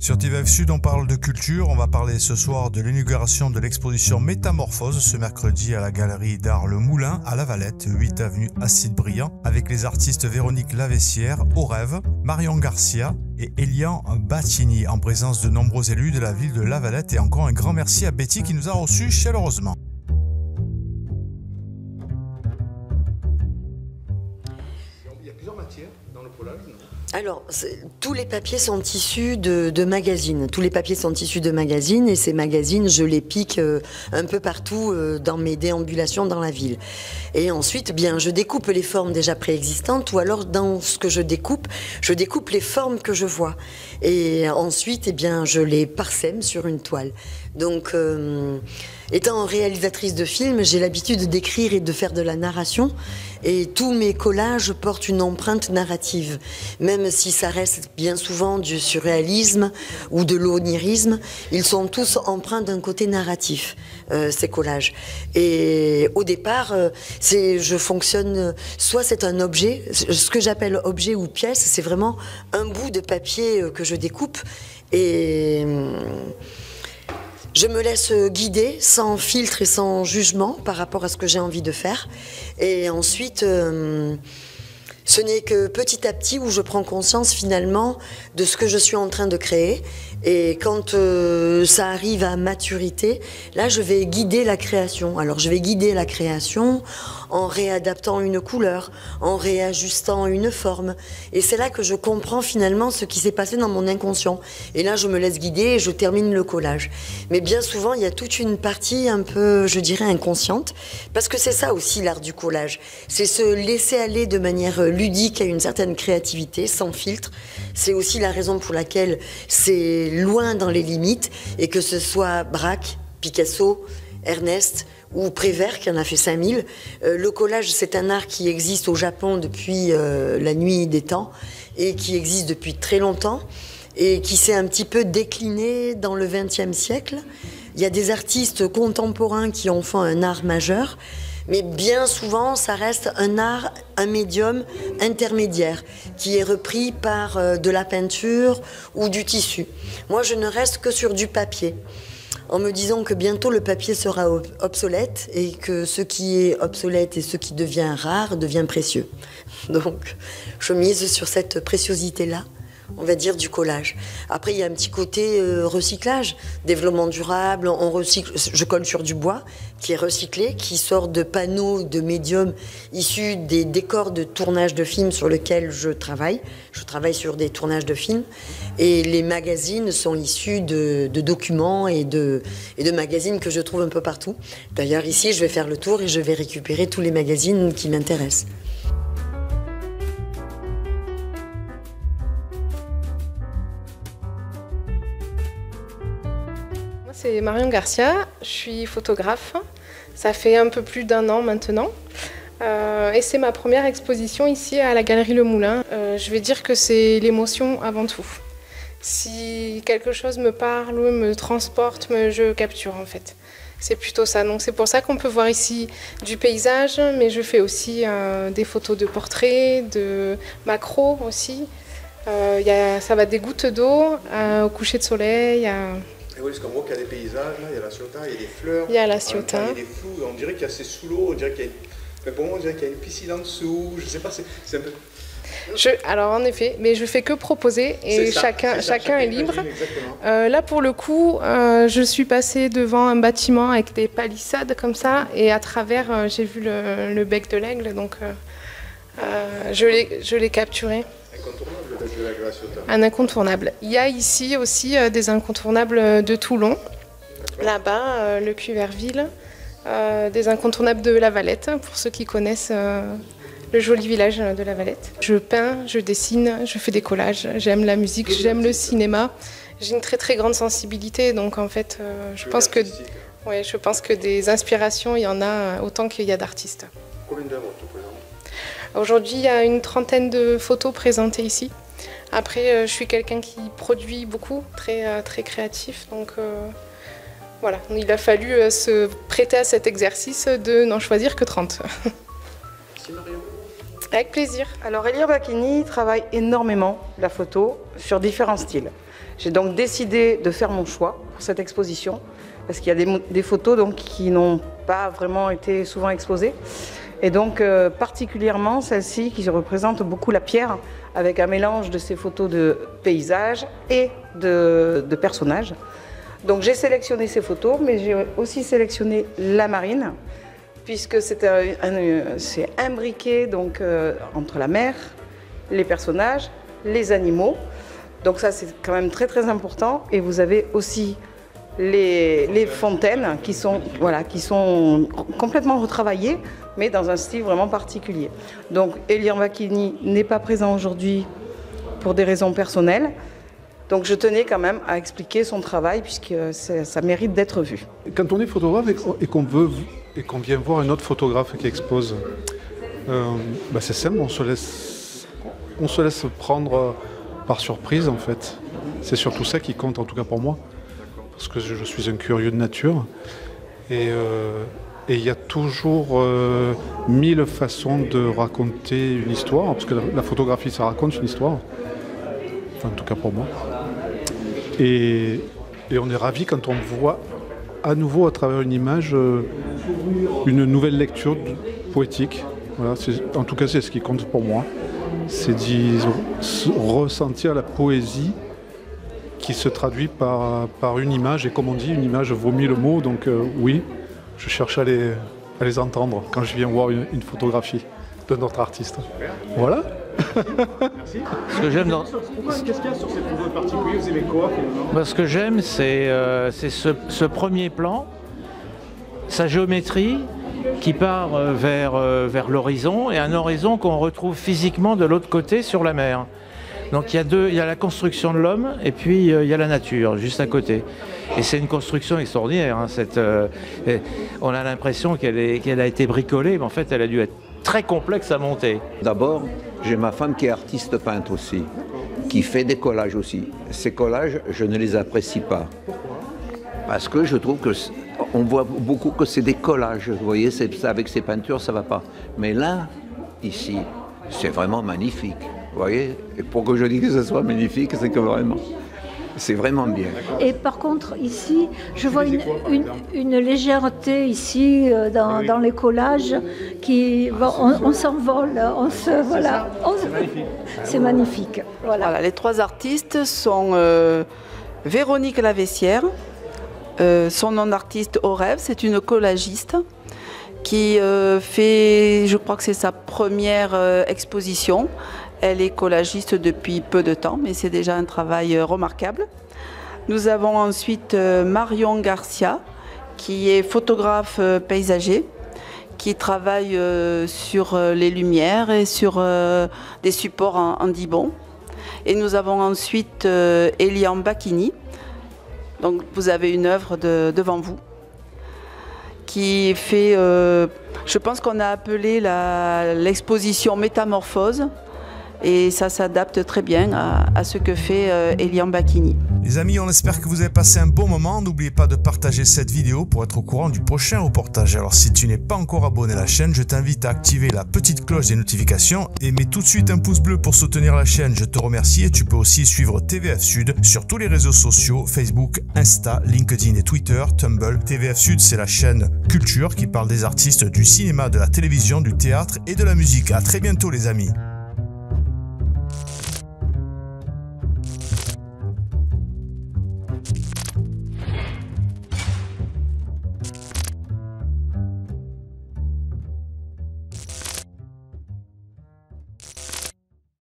Sur TVF Sud, on parle de culture. On va parler ce soir de l'inauguration de l'exposition Métamorphose ce mercredi à la Galerie d'Art Le Moulin à La Valette, 8 avenue Acide Briand, avec les artistes Véronique Lavessière, Au Rêve, Marion Garcia et Elian Battini, en présence de nombreux élus de la ville de La Valette. Et encore un grand merci à Betty qui nous a reçus chaleureusement. Il y a plusieurs matières dans le collage, non ? Alors, tous les papiers sont issus de magazines. Tous les papiers sont issus de magazines et ces magazines, je les pique un peu partout dans mes déambulations dans la ville. Et ensuite, bien, je découpe les formes déjà préexistantes ou alors dans ce que je découpe les formes que je vois. Et ensuite, eh bien, je les parsème sur une toile. Donc, étant réalisatrice de films, j'ai l'habitude d'écrire et de faire de la narration. Et tous mes collages portent une empreinte narrative. Même si ça reste bien souvent du surréalisme ou de l'onirisme, ils sont tous empreints d'un côté narratif, ces collages. Et au départ, je fonctionne, soit c'est un objet, ce que j'appelle objet ou pièce, c'est vraiment un bout de papier que je découpe et je me laisse guider sans filtre et sans jugement par rapport à ce que j'ai envie de faire. Et ensuite, ce n'est que petit à petit où je prends conscience finalement de ce que je suis en train de créer. Et quand ça arrive à maturité, là je vais guider la création. Alors je vais guider la création en réadaptant une couleur, en réajustant une forme. Et c'est là que je comprends finalement ce qui s'est passé dans mon inconscient. Et là je me laisse guider et je termine le collage. Mais bien souvent il y a toute une partie un peu, je dirais, inconsciente. Parce que c'est ça aussi l'art du collage. C'est se laisser aller de manière ludique à une certaine créativité, sans filtre. C'est aussi la raison pour laquelle c'est loin dans les limites, et que ce soit Braque, Picasso, Ernest ou Prévert qui en a fait 5000. Le collage, c'est un art qui existe au Japon depuis la nuit des temps et qui existe depuis très longtemps et qui s'est un petit peu décliné dans le XXe siècle. Il y a des artistes contemporains qui en font un art majeur, mais bien souvent, ça reste un art, un médium intermédiaire qui est repris par de la peinture ou du tissu. Moi, je ne reste que sur du papier, en me disant que bientôt le papier sera obsolète et que ce qui est obsolète et ce qui devient rare devient précieux. Donc, je mise sur cette préciosité-là, on va dire, du collage. Après, il y a un petit côté recyclage, développement durable, on recycle. Je colle sur du bois qui est recyclé, qui sort de panneaux de médiums issus des décors de tournage de films sur lesquels je travaille. Je travaille sur des tournages de films et les magazines sont issus de documents et de magazines que je trouve un peu partout. D'ailleurs, ici, je vais faire le tour et je vais récupérer tous les magazines qui m'intéressent. C'est Marion Garcia, je suis photographe, ça fait un peu plus d'1 an maintenant et c'est ma première exposition ici à la Galerie Le Moulin. Je vais dire que c'est l'émotion avant tout. Si quelque chose me parle ou me transporte, je capture en fait. C'est plutôt ça, donc c'est pour ça qu'on peut voir ici du paysage, mais je fais aussi des photos de portraits, de macro aussi. Ça va des gouttes d'eau au coucher de soleil. Oui, parce qu'on voit qu'il y a des paysages, là, il y a la Ciotat, il y a des fleurs. Il y a la Ciotat. Il est flou, on dirait qu'il y a c'est sous l'eau, on dirait qu'il y a mais pour moi, on dirait qu'il y a une piscine en dessous, je sais pas, c'est un peu... Alors en effet, mais je fais que proposer et chacun est libre. Là pour le coup, je suis passée devant un bâtiment avec des palissades comme ça et à travers j'ai vu le bec de l'aigle, donc je l'ai capturé. Incontournable, le bec de l'aigle, la Ciotat. Un incontournable. Il y a ici aussi des incontournables de Toulon, là-bas le Cuiverville, des incontournables de La Valette pour ceux qui connaissent. Le joli village de La Valette. Je peins, je dessine, je fais des collages, j'aime la musique, j'aime le cinéma. J'ai une très très grande sensibilité, donc en fait, je pense que des inspirations, il y en a autant qu'il y a d'artistes. Combien d'œuvres tu présentes ? Aujourd'hui, il y a une trentaine de photos présentées ici. Après, je suis quelqu'un qui produit beaucoup, très, très créatif, donc voilà. Il a fallu se prêter à cet exercice de n'en choisir que 30. Merci Marion. Avec plaisir. Alors Elian Battini travaille énormément la photo sur différents styles. J'ai donc décidé de faire mon choix pour cette exposition, parce qu'il y a des photos donc, qui n'ont pas vraiment été souvent exposées. Et donc particulièrement celle-ci qui représente beaucoup la pierre, avec un mélange de ces photos de paysages et de personnages. Donc j'ai sélectionné ces photos, mais j'ai aussi sélectionné la marine, puisque c'est imbriqué donc, entre la mer, les personnages, les animaux. Donc ça c'est quand même très très important. Et vous avez aussi les fontaines qui sont complètement retravaillées, mais dans un style vraiment particulier. Donc Elian Bacchini n'est pas présent aujourd'hui pour des raisons personnelles. Donc je tenais quand même à expliquer son travail, puisque ça mérite d'être vu. Quand on est photographe et qu'on vient voir un autre photographe qui expose, c'est simple, on se laisse prendre par surprise en fait. C'est surtout ça qui compte, en tout cas pour moi, parce que je suis un curieux de nature. Et il y a toujours 1000 façons de raconter une histoire, parce que la photographie, ça raconte une histoire. Enfin, en tout cas pour moi. Et on est ravis quand on voit à nouveau à travers une image une nouvelle lecture poétique. Voilà, en tout cas, c'est ce qui compte pour moi. C'est d'y ressentir la poésie qui se traduit par une image. Et comme on dit, une image vaut 1000 mots. Donc oui, je cherche à les entendre quand je viens voir une photographie de notre artiste. Voilà. Merci. Ce que j'aime Qu'est-ce qu'il y a sur cette photo particulière? Vous aimez quoi finalement? Ce que j'aime, c'est ce premier plan, sa géométrie qui part vers l'horizon, et un horizon qu'on retrouve physiquement de l'autre côté sur la mer. Donc il y a la construction de l'homme et puis il y a la nature juste à côté. Et c'est une construction extraordinaire. Hein, on a l'impression qu'elle a été bricolée, mais en fait elle a dû être très complexe à monter. D'abord, j'ai ma femme qui est artiste peintre aussi, qui fait des collages aussi. Ces collages, je ne les apprécie pas. Parce que je trouve qu'on voit beaucoup que c'est des collages. Vous voyez, avec ces peintures, ça ne va pas. Mais là, ici, c'est vraiment magnifique. Vous voyez, et pour que je dise que ce soit magnifique, c'est que vraiment, c'est vraiment bien. Et par contre, ici, je vois une légèreté ici dans les collages qui, on s'envole, c'est magnifique. Voilà, les trois artistes sont Véronique Lavessière, son nom d'artiste Au Rêve, c'est une collagiste qui fait, je crois que c'est sa première exposition. Elle est collagiste depuis peu de temps, mais c'est déjà un travail remarquable. Nous avons ensuite Marion Garcia, qui est photographe paysager, qui travaille sur les lumières et sur des supports en dibond. Et nous avons ensuite Elian Bacchini. Donc vous avez une œuvre devant vous, qui fait, je pense qu'on a appelé l'exposition Métamorphose. Et ça s'adapte très bien à ce que fait Elian Bacchini. Les amis, on espère que vous avez passé un bon moment. N'oubliez pas de partager cette vidéo pour être au courant du prochain reportage. Alors si tu n'es pas encore abonné à la chaîne, je t'invite à activer la petite cloche des notifications et mets tout de suite un pouce bleu pour soutenir la chaîne. Je te remercie et tu peux aussi suivre TVF Sud sur tous les réseaux sociaux, Facebook, Insta, LinkedIn et Twitter, Tumblr. TVF Sud, c'est la chaîne culture qui parle des artistes du cinéma, de la télévision, du théâtre et de la musique. À très bientôt les amis.